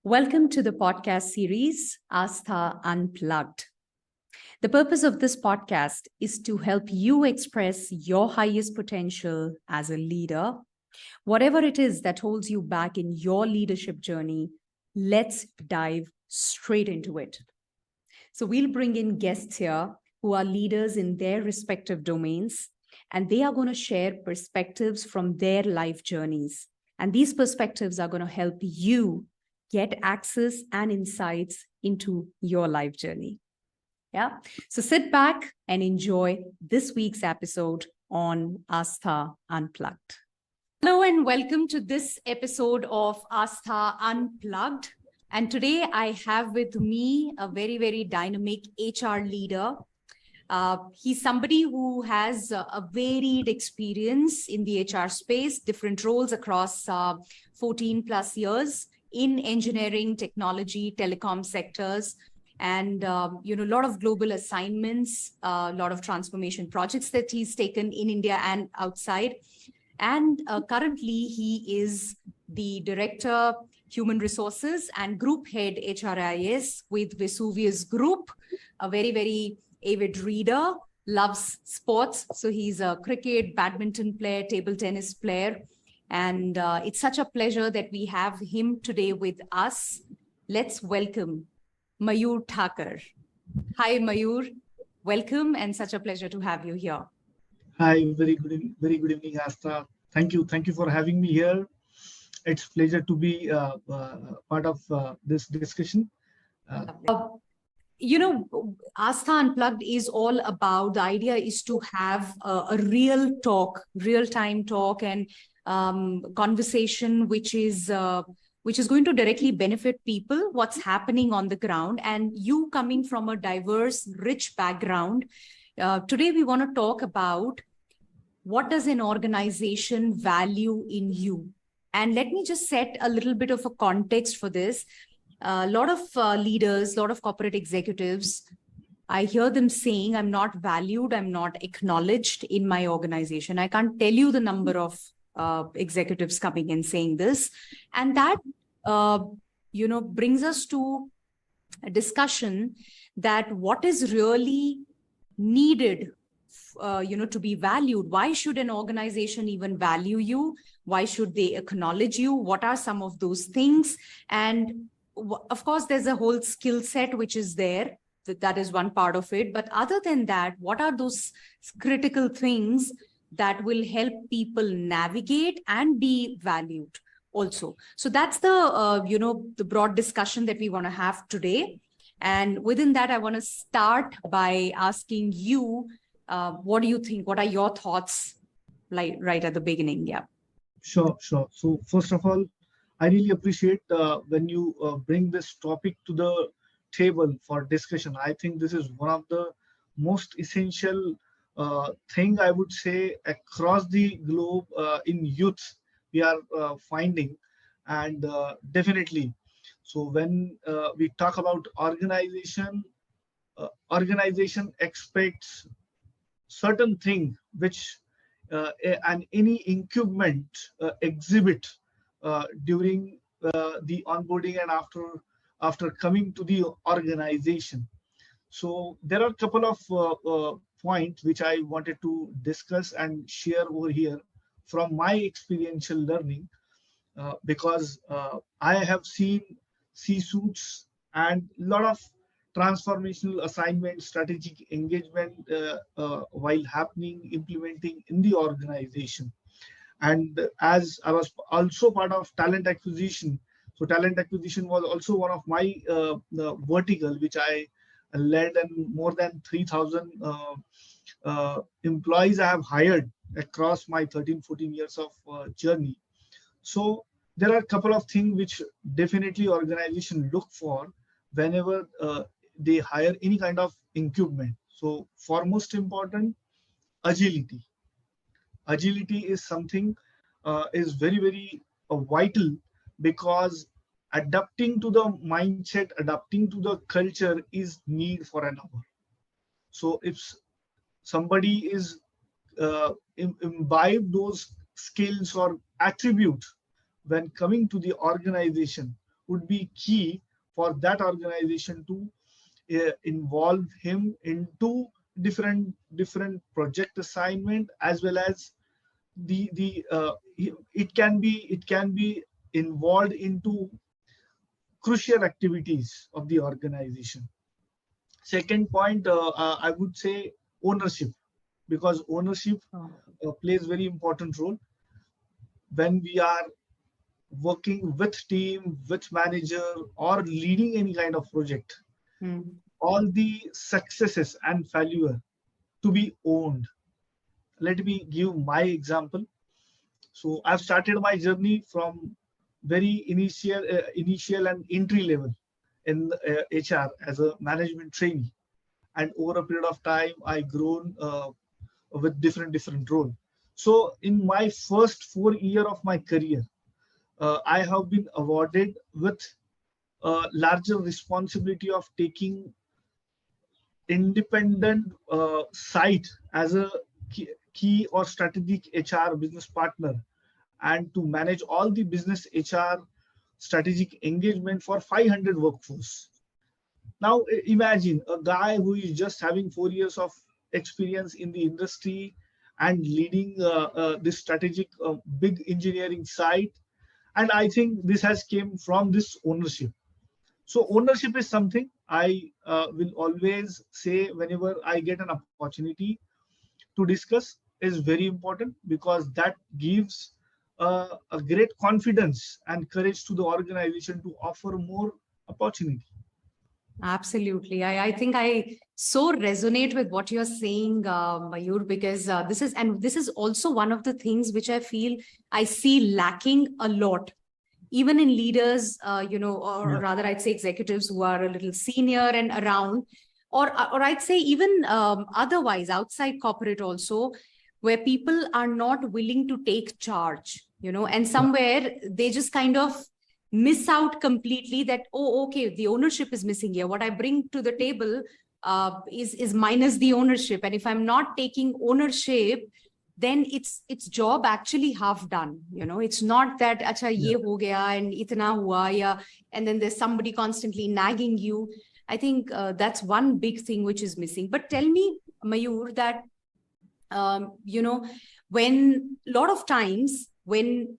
Welcome to the podcast series, Aastha Unplugged. The purpose of this podcast is to help you express your highest potential as a leader. Whatever it is that holds you back in your leadership journey, let's dive straight into it. So, we'll bring in guests here who are leaders in their respective domains, and they are going to share perspectives from their life journeys. And these perspectives are going to help you get access and insights into your life journey. Yeah. So sit back and enjoy this week's episode on Aastha Unplugged. Hello and welcome to this episode of Aastha Unplugged. And today I have with me a very, very dynamic HR leader. He's somebody who has a varied experience in the HR space, different roles across 14 plus years in engineering, technology, telecom sectors, and a lot of global assignments, a lot of transformation projects that he's taken in India and outside. And currently, he is the Director, Human Resources and Group Head HRIS with Vesuvius Group, a very, very avid reader, loves sports. So he's a cricket, badminton player, table tennis player. And it's such a pleasure that we have him today with us. Let's welcome Mayur Thakar. Hi, Mayur. Welcome and such a pleasure to have you here. Hi, very good evening, Aastha. Thank you for having me here. It's a pleasure to be part of this discussion. Aastha Unplugged is all about, the idea is to have a real talk, real-time talk and conversation, which is going to directly benefit people, what's happening on the ground. And you coming from a diverse, rich background, today we want to talk about what does an organization value in you? And let me just set a little bit of a context for this. A lot of leaders, a lot of corporate executives, I hear them saying, I'm not valued, I'm not acknowledged in my organization. I can't tell you the number of executives coming and saying this. And that, brings us to a discussion that what is really needed, to be valued. Why should an organization even value you? Why should they acknowledge you? What are some of those things? And of course, there's a whole skill set which is there. That is one part of it. But other than that, what are those critical things that will help people navigate and be valued also? So that's the broad discussion that we want to have today. And within that, I want to start by asking you, what do you think? What are your thoughts, like right at the beginning? Yeah. Sure. So first of all, I really appreciate when you bring this topic to the table for discussion. I think this is one of the most essential thing, I would say, across the globe in youth we are finding, and definitely. So when we talk about organization expects certain thing which and any increment exhibit during the onboarding and after coming to the organization. So there are a couple of points which I wanted to discuss and share over here from my experiential learning, because I have seen C-suits and a lot of transformational assignment, strategic engagement while happening, implementing in the organization. And as I was also part of talent acquisition, so talent acquisition was also one of my vertical, which I led, and more than 3,000 employees I have hired across my 13-14 years of journey. So there are a couple of things which definitely organization look for whenever they hire any kind of incumbent. So foremost important, agility. Agility is something is very, very vital, because adapting to the mindset, adapting to the culture is need for an hour. So if somebody is imbibe those skills or attributes when coming to the organization, would be key for that organization to involve him into different project assignment, as well as it can be involved into crucial activities of the organization. Second point, I would say ownership, because ownership plays very important role when we are working with team, with manager, or leading any kind of project. All the successes and failure to be owned. Let me give my example. So I've started my journey from very initial and entry level in HR as a management trainee, and over a period of time, I grown with different role. So in my first 4 year of my career, I have been awarded with a larger responsibility of taking independent site as a key or strategic HR business partner, and to manage all the business HR strategic engagement for 500 workforce. Now imagine a guy who is just having 4 years of experience in the industry and leading this strategic big engineering site. And I think this has came from this ownership. So ownership is something I will always say whenever I get an opportunity to discuss, is very important, because that gives a great confidence and courage to the organization to offer more opportunity. Absolutely. I think I so resonate with what you're saying, Mayur, because this is also one of the things which I feel I see lacking a lot, even in leaders, or rather I'd say executives who are a little senior and around, or I'd say even otherwise outside corporate also, where people are not willing to take charge, and somewhere they just kind of miss out completely that, oh, okay, the ownership is missing here. What I bring to the table is minus the ownership. And if I'm not taking ownership, then it's job actually half done. It's not that acha ye ho gaya and itna hua ya, and then there's somebody constantly nagging you. I think that's one big thing which is missing. But tell me, Mayur, that when a lot of times when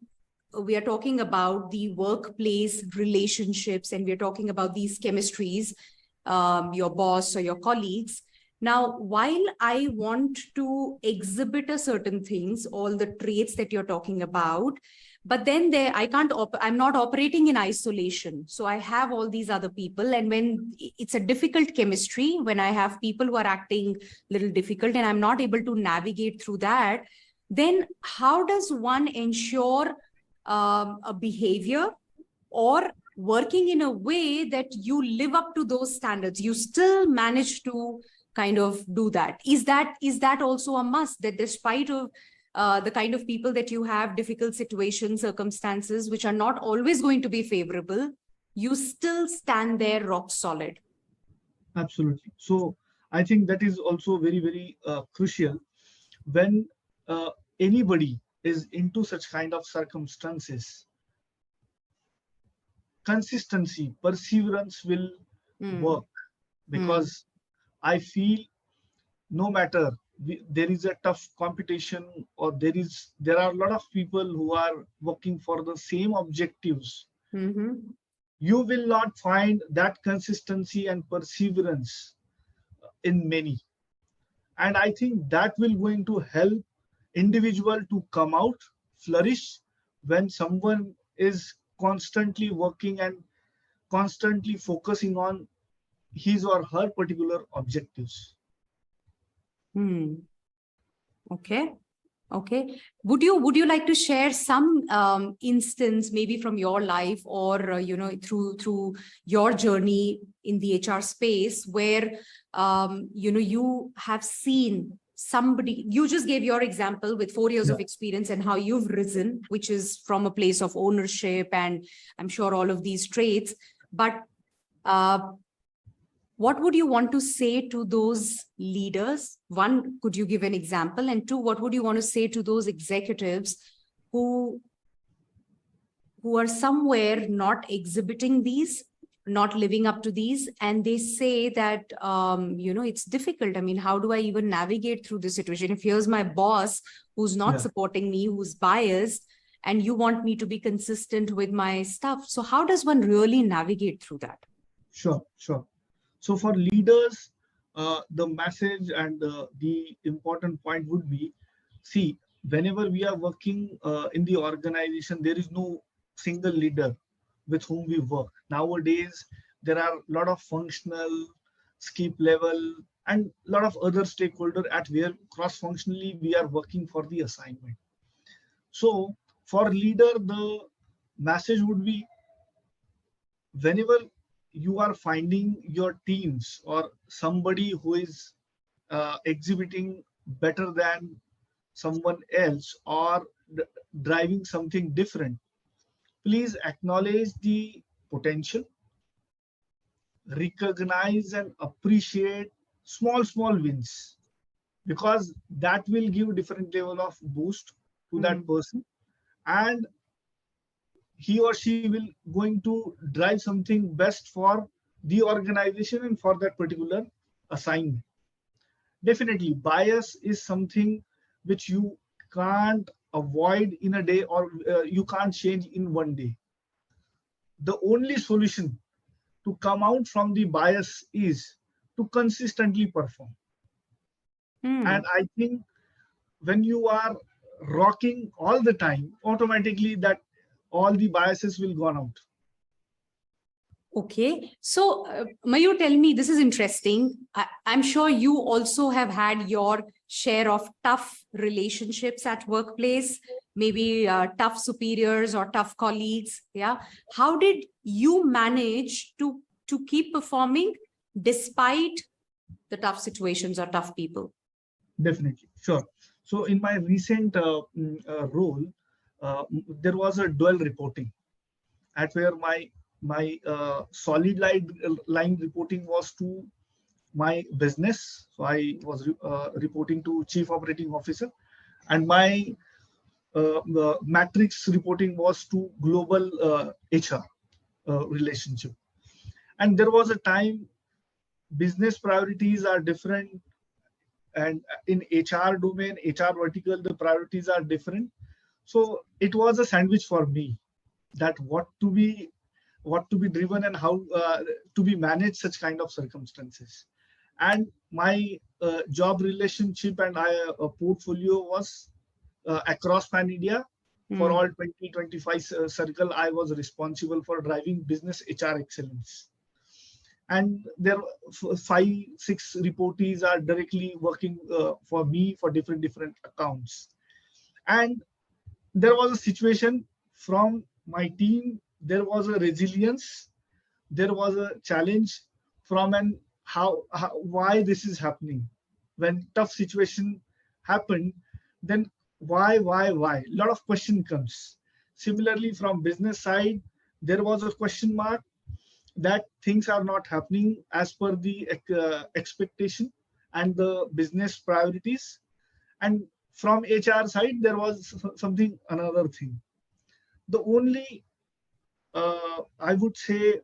we are talking about the workplace relationships and we're talking about these chemistries, your boss or your colleagues. Now, while I want to exhibit a certain things, all the traits that you're talking about, but then I'm not operating in isolation. So I have all these other people. And when it's a difficult chemistry, when I have people who are acting a little difficult and I'm not able to navigate through that, then how does one ensure a behavior or working in a way that you live up to those standards? You still manage to kind of do that. Is that also a must, that despite of the kind of people that you have, difficult situations, circumstances, which are not always going to be favorable, you still stand there rock solid? Absolutely. So I think that is also very crucial when anybody is into such kind of circumstances. Consistency, perseverance will work, because I feel no matter there is a tough competition, or there are a lot of people who are working for the same objectives, you will not find that consistency and perseverance in many. And I think that will going to help individual to come out, flourish, when someone is constantly working and constantly focusing on his or her particular objectives. Okay. Would you like to share some instance, maybe from your life, or through your journey in the HR space, where you have seen somebody? You just gave your example with 4 years of experience and how you've risen, which is from a place of ownership, and I'm sure all of these traits. But what would you want to say to those leaders? One, could you give an example? And two, what would you want to say to those executives who who are somewhere not exhibiting these, not living up to these, and they say that it's difficult. I mean, how do I even navigate through this situation if here's my boss who's not supporting me, who's biased, and you want me to be consistent with my stuff? So how does one really navigate through that? Sure. So for leaders, the message and the important point would be, see, whenever we are working in the organization, there is no single leader with whom we work. Nowadays, there are a lot of functional, skip level, and a lot of other stakeholders at where cross-functionally we are working for the assignment. So for leader, the message would be, whenever you are finding your teams or somebody who is exhibiting better than someone else or driving something different, please acknowledge the potential, recognize and appreciate small wins, because that will give different level of boost to that person, and he or she will going to drive something best for the organization and for that particular assignment. Definitely, bias is something which you can't avoid in a day, or you can't change in one day. The only solution to come out from the bias is to consistently perform. And I think when you are rocking all the time, automatically that all the biases will gone out. Okay. So, Mayur, tell me, this is interesting. I'm sure you also have had your share of tough relationships at workplace, maybe tough superiors or tough colleagues. Yeah. How did you manage to keep performing despite the tough situations or tough people? Definitely. Sure. So in my recent role, there was a dual reporting at where my solid line reporting was to my business. So I was reporting to Chief Operating Officer, and my matrix reporting was to global HR relationship. And there was a time business priorities are different, and in HR domain, HR vertical, the priorities are different. So it was a sandwich for me, that what to be driven and how to be managed such kind of circumstances. And my job relationship and portfolio was across pan India. For all 2025 circle, I was responsible for driving business HR excellence. And there 5-6 reportees are directly working for me for different accounts. And there was a situation from my team, there was a resilience, there was a challenge from an how why this is happening. When tough situation happened, then why a lot of question comes. Similarly, from business side, there was a question mark that things are not happening as per the expectation and the business priorities. And from HR side, there was something another thing. The only I would say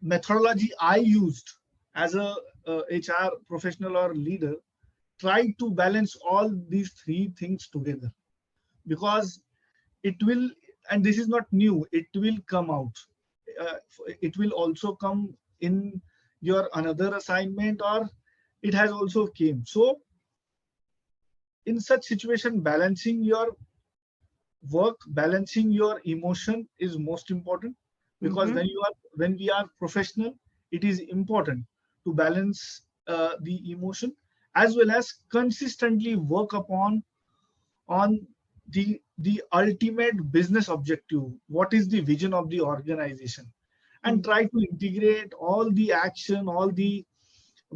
methodology I used as a HR professional or leader, tried to balance all these three things together, because it will, and this is not new, it will come out. It will also come in your another assignment, or it has also came. So in such situation, balancing your work, balancing your emotion is most important, because when we are professional, it is important to balance the emotion, as well as consistently work upon the ultimate business objective. What is the vision of the organization? And try to integrate all the action, all the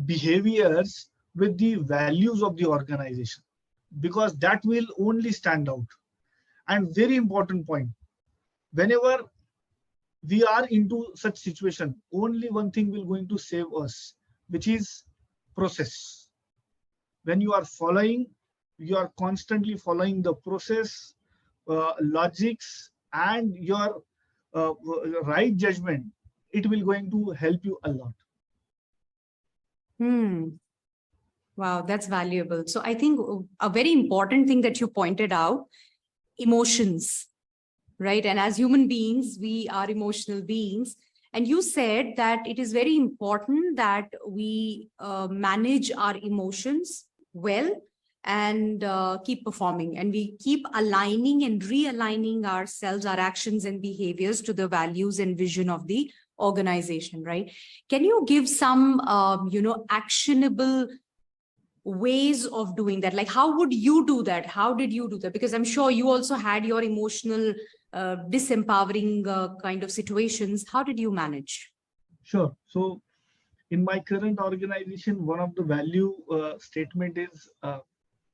behaviors with the values of the organization, because that will only stand out. And very important point, whenever we are into such situation, only one thing will going to save us, which is process. When you are constantly following the process, logics and your right judgment, it will going to help you a lot. Wow, that's valuable. So I think a very important thing that you pointed out, emotions, right? And as human beings, we are emotional beings. And you said that it is very important that we manage our emotions well and keep performing. And we keep aligning and realigning ourselves, our actions and behaviors to the values and vision of the organization, right? Can you give some, actionable ways of doing that? Like, how would you do that? How did you do that? Because I'm sure you also had your emotional disempowering kind of situations. How did you manage? Sure. So in my current organization, one of the value statement is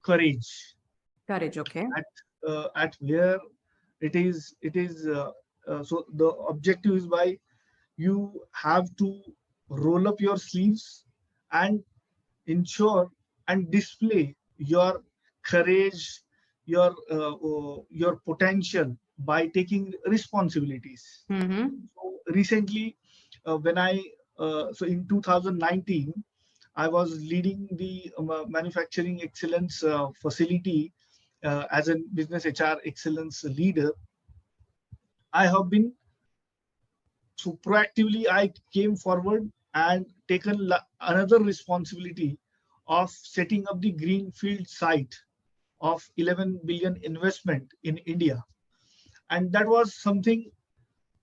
courage. Courage, okay. At where it is so the objective is by you have to roll up your sleeves and ensure and display your courage, your potential by taking responsibilities. So recently, when I so in 2019, I was leading the manufacturing excellence facility as a business HR excellence leader. I have been so proactively. I came forward and taken another responsibility of setting up the greenfield site of 11 billion investment in India, and that was something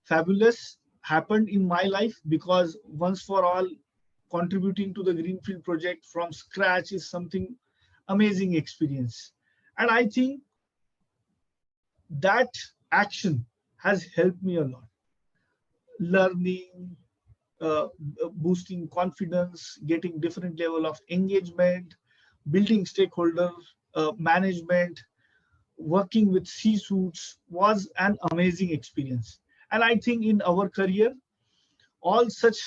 fabulous happened in my life, because once for all contributing to the greenfield project from scratch is something amazing experience. And I think that action has helped me a lot, learning, boosting confidence, getting different level of engagement, building stakeholder management, working with C-suites was an amazing experience. And I think in our career, all such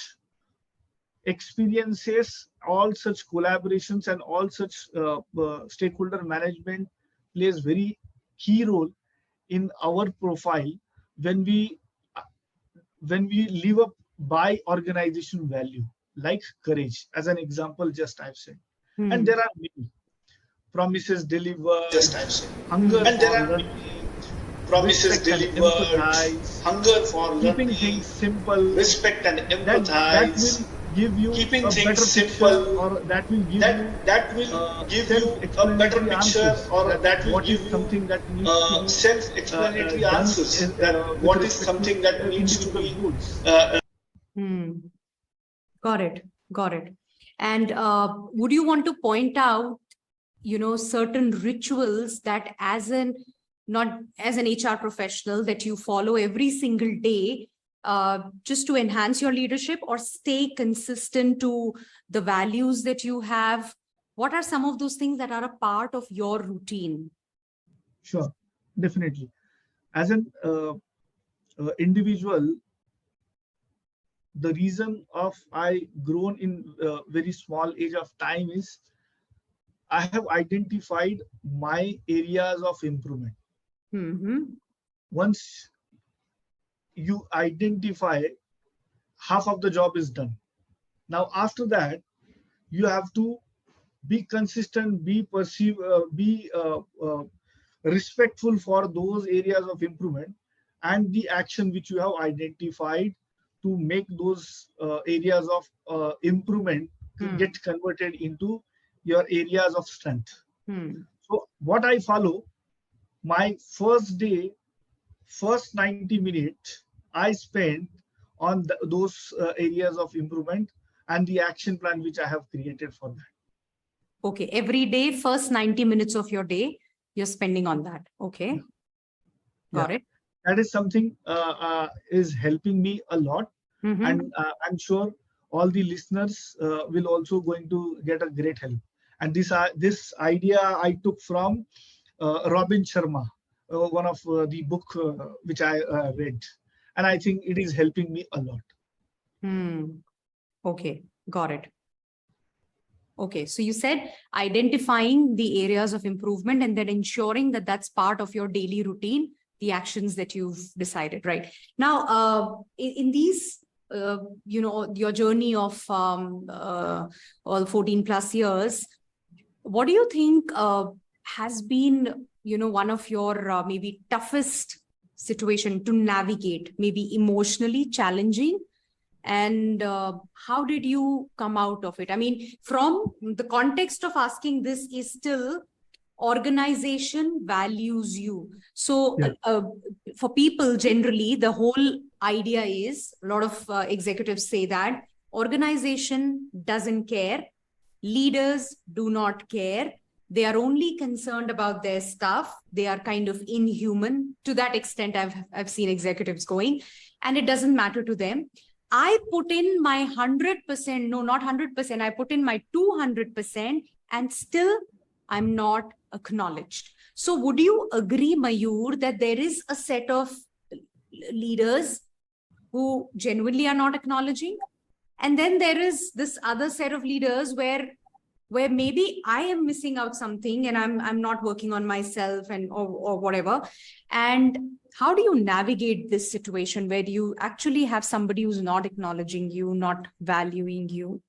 experiences, all such collaborations, and all such stakeholder management plays very key role in our profile when we live up by organization value, like courage, as an example just I've said. And there are many promises delivered, Just I've said. hunger And there for are learning, promises respect and delivered, empathize, hunger for keeping learning, things simple. respect and That will empathize, give you keeping a things better picture, simple, or that will give you that will give you a better self-explanatory picture, answers or that that will what give is you something that needs to be self-explanatory done answers, that with what is respect to something that needs to individual be goals. Got it. Got it. And would you want to point out, certain rituals that not as an HR professional that you follow every single day, just to enhance your leadership or stay consistent to the values that you have? What are some of those things that are a part of your routine? Sure, definitely. As an individual, the reason of I grown in very small age of time is I have identified my areas of improvement. Once you identify, half of the job is done. Now after that, you have to be consistent, be respectful for those areas of improvement and the action which you have identified to make those areas of improvement get converted into your areas of strength. So what I follow, my first day, first 90 minutes, I spend on those areas of improvement and the action plan which I have created for that. Okay, every day, first 90 minutes of your day, you're spending on that. Okay. Got it. That is something is helping me a lot. And I'm sure all the listeners will also going to get a great help. And this idea I took from Robin Sharma, one of the book which I read, and I think it is helping me a lot. Okay, got it. Okay, so you said identifying the areas of improvement and then ensuring that that's part of your daily routine the actions that you've decided, right? Now, in these, your journey of all 14 plus years, what do you think has been, one of your maybe toughest situation to navigate, maybe emotionally challenging? And how did you come out of it? I mean, from the context of asking this is still organization values you. So for people generally, the whole idea is, a lot of executives say that organization doesn't care, leaders do not care, they are only concerned about their stuff, they are kind of inhuman. To that extent, I've seen executives going, and it doesn't matter to them. I put in my 100%, no, not 100%, I put in my 200%, and still I'm not acknowledged. So would you agree, Mayur, that there is a set of leaders who genuinely are not acknowledging? And then there is this other set of leaders where maybe I am missing out something and I'm not working on myself and or whatever. And how do you navigate this situation where you actually have somebody who's not acknowledging you, not valuing you?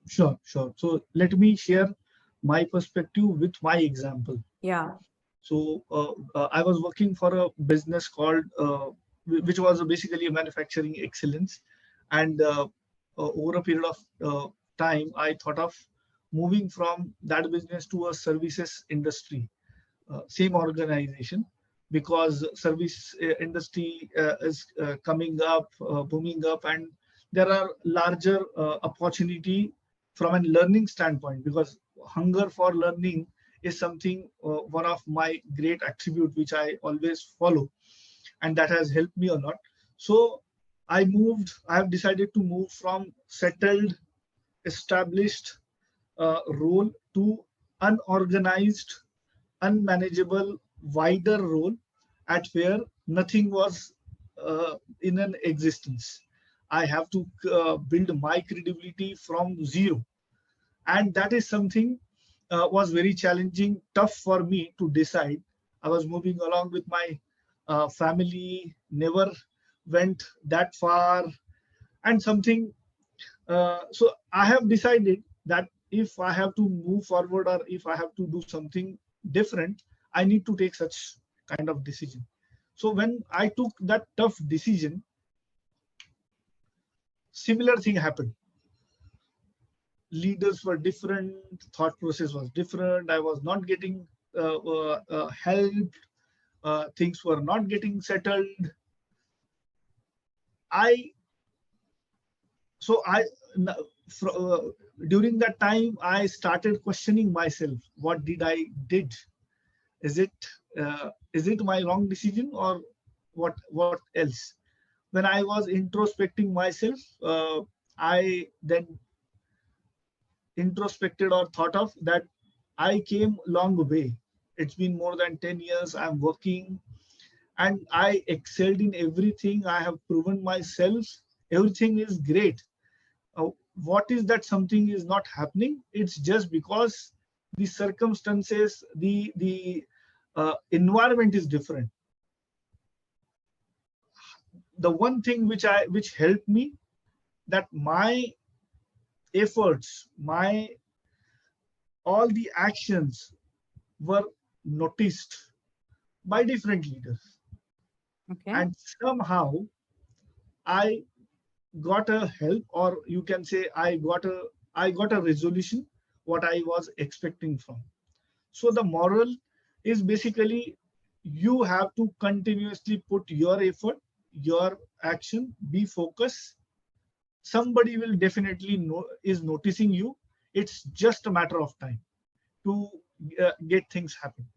Sure. So let me share my perspective with my example. Yeah. So I was working for a business called, which was basically a manufacturing excellence. And over a period of time, I thought of moving from that business to a services industry, same organization, because service industry is coming up, booming up, and there are larger opportunity from a learning standpoint, because hunger for learning is something, one of my great attribute which I always follow, and that has helped me a lot. So I have decided to move from settled, established role to unorganized, unmanageable, wider role at where nothing was in an existence. I have to build my credibility from zero. And that is something was very challenging, tough for me to decide. I was moving along with my family, never went that far, and something. So I have decided that if I have to move forward or if I have to do something different, I need to take such kind of decision. So when I took that tough decision, similar thing happened. Leaders were different, thought process was different. I was not getting help. Things were not getting settled. During that time, I started questioning myself. What did I did? Is it my wrong decision or what else? When I was introspecting myself, I then introspected or thought of that I came long way. It's been more than 10 years I'm working, and I excelled in everything. I have proven myself. Everything is great. What is that something is not happening? It's just because the circumstances, the environment is different. The one thing which helped me, that my efforts, all the actions were noticed by different leaders. Okay. And somehow I got a help, or you can say I got a resolution what I was expecting from. So the moral is basically you have to continuously put your effort, your action, be focused. Somebody will definitely is noticing you. It's just a matter of time to get things happen.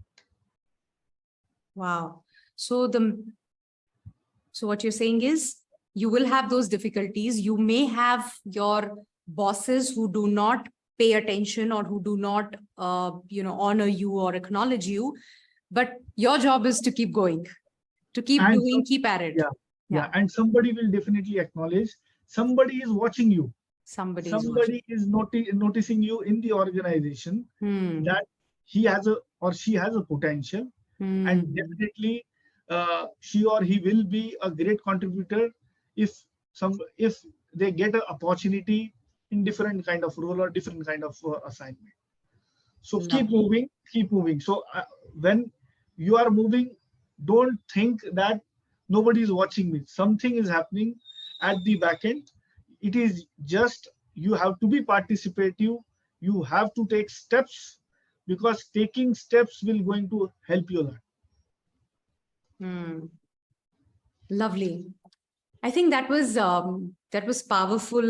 Wow. So what you're saying is you will have those difficulties. You may have your bosses who do not pay attention or who do not, honor you or acknowledge you, but your job is to keep going, to keep doing, keep at it. Yeah. And somebody will definitely acknowledge. Somebody is watching you. Somebody is noticing you in the organization, that he has or she has a potential, and definitely she or he will be a great contributor if if they get an opportunity in different kind of role or different kind of assignment. So keep Lovely. moving, keep moving. So when you are moving, don't think that nobody is watching me. Something is happening at the back end. It is just you have to be participative. You have to take steps, because taking steps will going to help you a lot. Hmm. Lovely. I think that was powerful,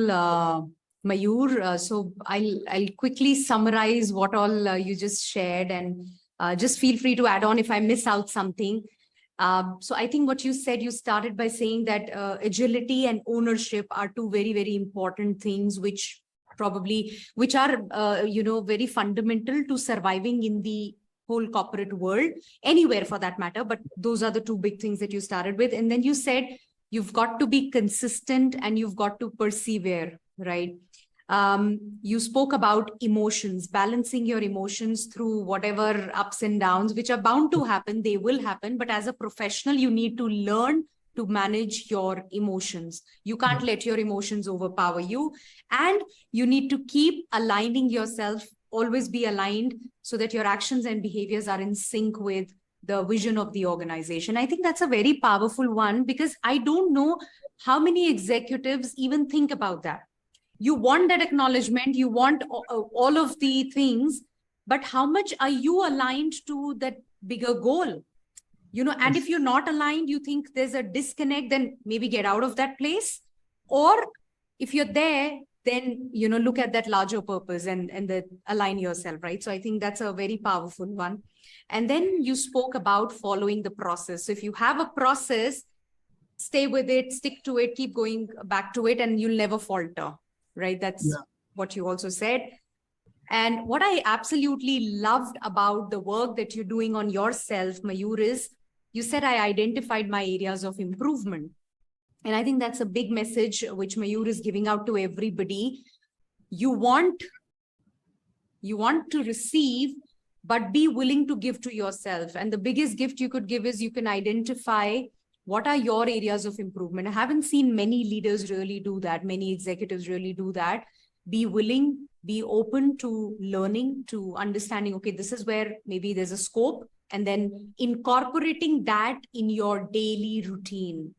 Mayur. So I'll quickly summarize what all you just shared, and just feel free to add on if I miss out something. So I think what you said, you started by saying that agility and ownership are two very, very important things, which are very fundamental to surviving in the whole corporate world, anywhere for that matter. But those are the two big things that you started with. And then you said you've got to be consistent and you've got to persevere, right? You spoke about emotions, balancing your emotions through whatever ups and downs, which are bound to happen. They will happen. But as a professional, you need to learn to manage your emotions. You can't let your emotions overpower you. And you need to keep aligning yourself, always be aligned, so that your actions and behaviors are in sync with the vision of the organization. I think that's a very powerful one, because I don't know how many executives even think about that. You want that acknowledgement, you want all of the things, but how much are you aligned to that bigger goal? And if you're not aligned, you think there's a disconnect, then maybe get out of that place. Or if you're there, then, look at that larger purpose and align yourself, right? So I think that's a very powerful one. And then you spoke about following the process. So if you have a process, stay with it, stick to it, keep going back to it, and you'll never falter, right? That's what you also said. And what I absolutely loved about the work that you're doing on yourself, Mayur, is you said I identified my areas of improvement. And I think that's a big message which Mayur is giving out to everybody. You want to receive, but be willing to give to yourself. And the biggest gift you could give is you can identify what are your areas of improvement. I haven't seen many leaders really do that. Many executives really do that. Be willing, be open to learning, to understanding, okay, this is where maybe there's a scope, and then incorporating that in your daily routine.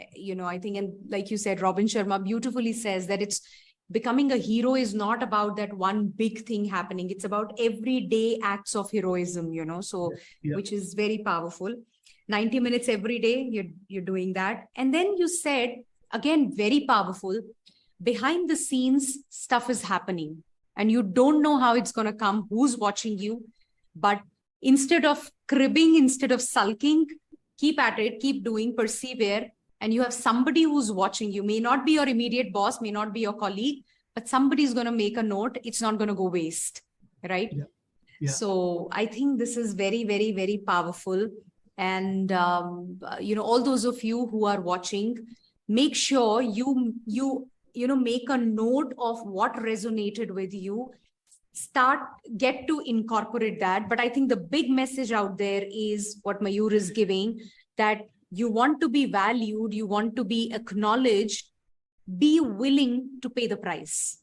I think, and like you said, Robin Sharma beautifully says that it's becoming a hero is not about that one big thing happening. It's about everyday acts of heroism, so which is very powerful. 90 minutes every day, you're doing that. And then you said, again, very powerful, behind the scenes stuff is happening and you don't know how it's going to come, who's watching you. But instead of cribbing, instead of sulking, keep at it, keep doing, persevere. And you have somebody who's watching you. May not be your immediate boss, may not be your colleague, but somebody's going to make a note. It's not going to go waste, right? So I think this is very, very, very powerful. And, all those of you who are watching, make sure you make a note of what resonated with you. Get to incorporate that. But I think the big message out there is what Mayur is giving, that you want to be valued, you want to be acknowledged, be willing to pay the price,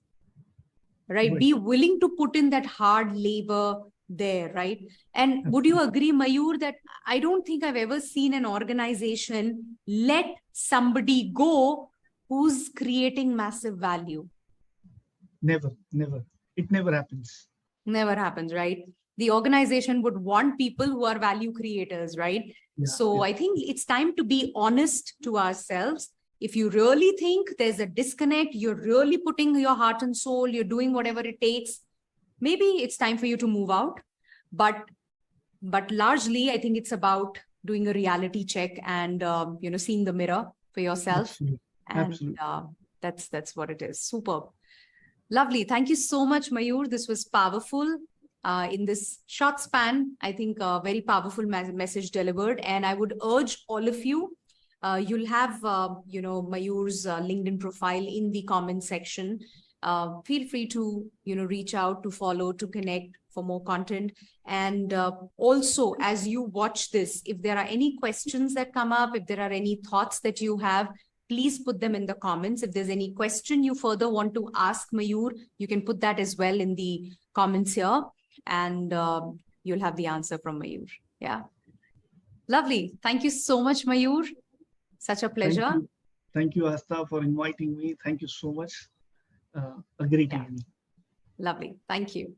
right? Be willing to put in that hard labor there, right? And would you agree, Mayur, that I don't think I've ever seen an organization let somebody go who's creating massive value? Never. It never happens. Never happens, right? The organization would want people who are value creators, right? I think it's time to be honest to ourselves. If you really think there's a disconnect, you're really putting your heart and soul, you're doing whatever it takes, maybe it's time for you to move out. But largely, I think it's about doing a reality check and, seeing the mirror for yourself. Absolutely. And that's what it is. Superb. Lovely. Thank you so much, Mayur. This was powerful. In this short span, I think a very powerful message delivered. And I would urge all of you, you'll have, Mayur's LinkedIn profile in the comment section. feel free to, reach out, to follow, to connect for more content. And also, as you watch this, if there are any questions that come up, if there are any thoughts that you have, please put them in the comments. If there's any question you further want to ask Mayur, you can put that as well in the comments here, and you'll have the answer from Mayur. Yeah. Lovely. Thank you so much, Mayur. Such a pleasure. Thank you, Aastha, for inviting me. Thank you so much. A great evening. Lovely. Thank you.